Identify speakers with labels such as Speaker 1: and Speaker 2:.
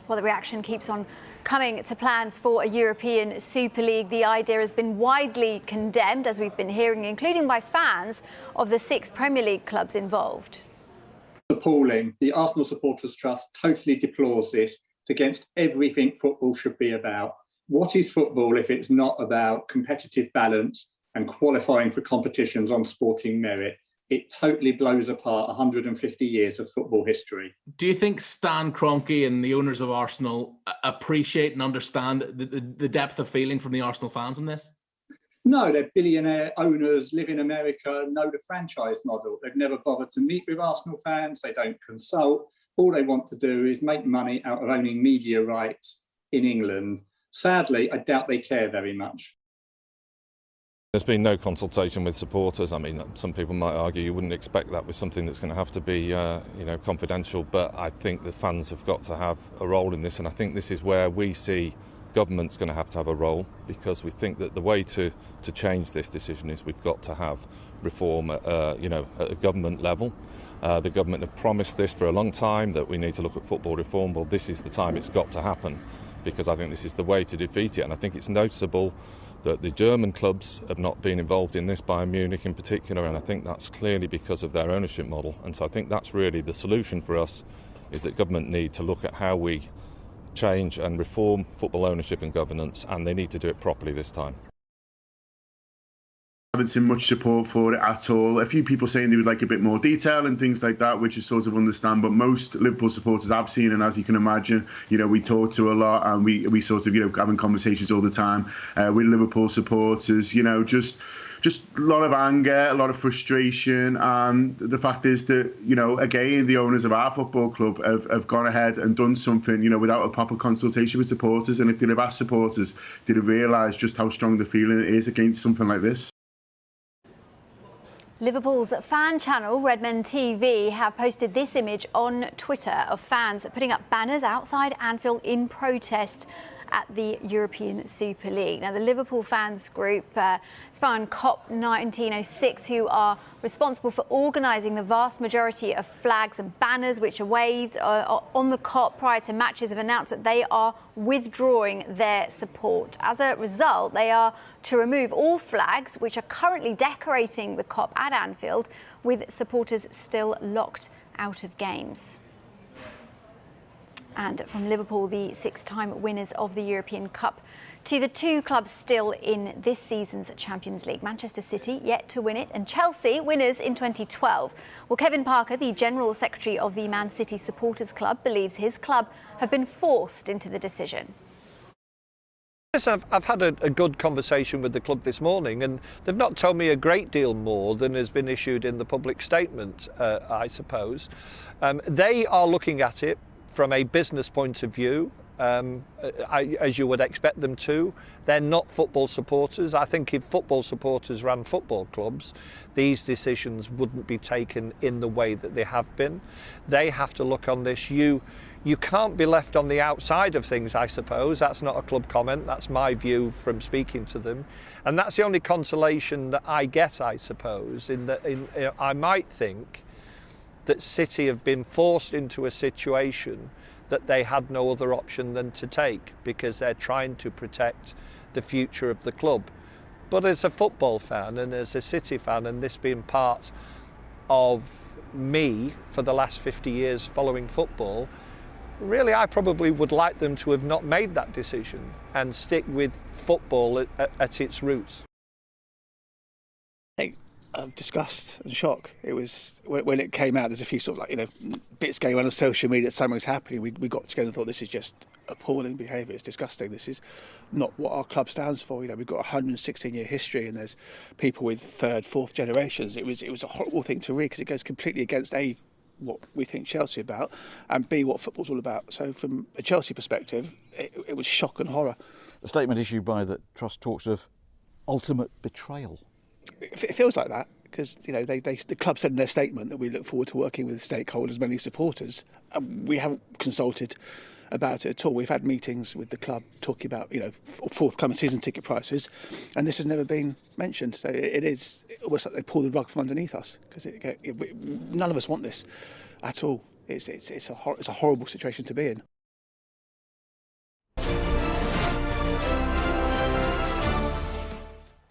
Speaker 1: Well, the reaction keeps on coming to plans for a European Super League. The idea has been widely condemned, as we've been hearing, including by fans of the 6 Premier League clubs involved.
Speaker 2: Appalling. The Arsenal Supporters Trust totally deplores this. It's against everything football should be about. What is football if it's not about competitive balance and qualifying for competitions on sporting merit? It totally blows apart 150 years of football history.
Speaker 3: Do you think Stan Kroenke and the owners of Arsenal appreciate and understand the depth of feeling from the Arsenal fans on this?
Speaker 2: No, they're billionaire owners, live in America, know the franchise model. They've never bothered to meet with Arsenal fans. They don't consult. All they want to do is make money out of owning media rights in England. Sadly, I doubt they care very much.
Speaker 4: There's been no consultation with supporters. I mean, some people might argue you wouldn't expect that with something that's going to have to be, confidential. But I think the fans have got to have a role in this, and I think this is where we see government's going to have a role, because we think that the way to change this decision is we've got to have reform at a government level. The government have promised this for a long time, that we need to look at football reform. Well, this is the time it's got to happen, because I think this is the way to defeat it. And I think it's noticeable that the German clubs have not been involved in this, Bayern Munich in particular, and I think that's clearly because of their ownership model. And so I think that's really the solution for us, is that government need to look at how we change and reform football ownership and governance, and they need to do it properly this time.
Speaker 5: I haven't seen much support for it at all. A few people saying they would like a bit more detail and things like that, which is sort of understand. But most Liverpool supporters I've seen, and as you can imagine, we talk to a lot, and we sort of having conversations all the time with Liverpool supporters. Just a lot of anger, a lot of frustration, and the fact is that again, the owners of our football club have gone ahead and done something without a proper consultation with supporters. And if they'd have asked supporters, they'd have realised just how strong the feeling is against something like this.
Speaker 1: Liverpool's fan channel, Redmen TV, have posted this image on Twitter of fans putting up banners outside Anfield in protest at the European Super League. Now, the Liverpool fans group spun COP 1906, who are responsible for organising the vast majority of flags and banners which are waved on the COP prior to matches, have announced that they are withdrawing their support. As a result, they are to remove all flags which are currently decorating the COP at Anfield, with supporters still locked out of games. And from Liverpool, the 6-time winners of the European Cup, to the 2 clubs still in this season's Champions League. Manchester City yet to win it, and Chelsea winners in 2012. Well, Kevin Parker, the General Secretary of the Man City Supporters Club, believes his club have been forced into the decision.
Speaker 6: Yes, I've had a good conversation with the club this morning, and they've not told me a great deal more than has been issued in the public statement, I suppose. They are looking at it from a business point of view, as you would expect them to. They're not football supporters. I think if football supporters ran football clubs, these decisions wouldn't be taken in the way that they have been. They have to look on this. You can't be left on the outside of things, I suppose. That's not a club comment. That's my view from speaking to them. And that's the only consolation that I get, I suppose, I might think that City have been forced into a situation that they had no other option than to take, because they're trying to protect the future of the club. But as a football fan and as a City fan, and this being part of me for the last 50 years following football, really I probably would like them to have not made that decision and stick with football at its roots.
Speaker 7: Disgust and shock. It was when it came out. There's a few sort of bits going on social media that something was happening. We got together and thought, this is just appalling behaviour. It's disgusting. This is not what our club stands for. We've got a 116-year history, and there's people with 3rd, 4th generations. It was a horrible thing to read, because it goes completely against what we think Chelsea about, and B, what football's all about. So from a Chelsea perspective, it was shock and horror.
Speaker 8: The statement issued by the Trust talks of ultimate betrayal.
Speaker 7: It feels like that, because the club said in their statement that we look forward to working with stakeholders, mainly supporters. We haven't consulted about it at all. We've had meetings with the club talking about forthcoming season ticket prices, and this has never been mentioned. So it is almost like they pull the rug from underneath us, because none of us want this at all. It's a horrible situation to be in.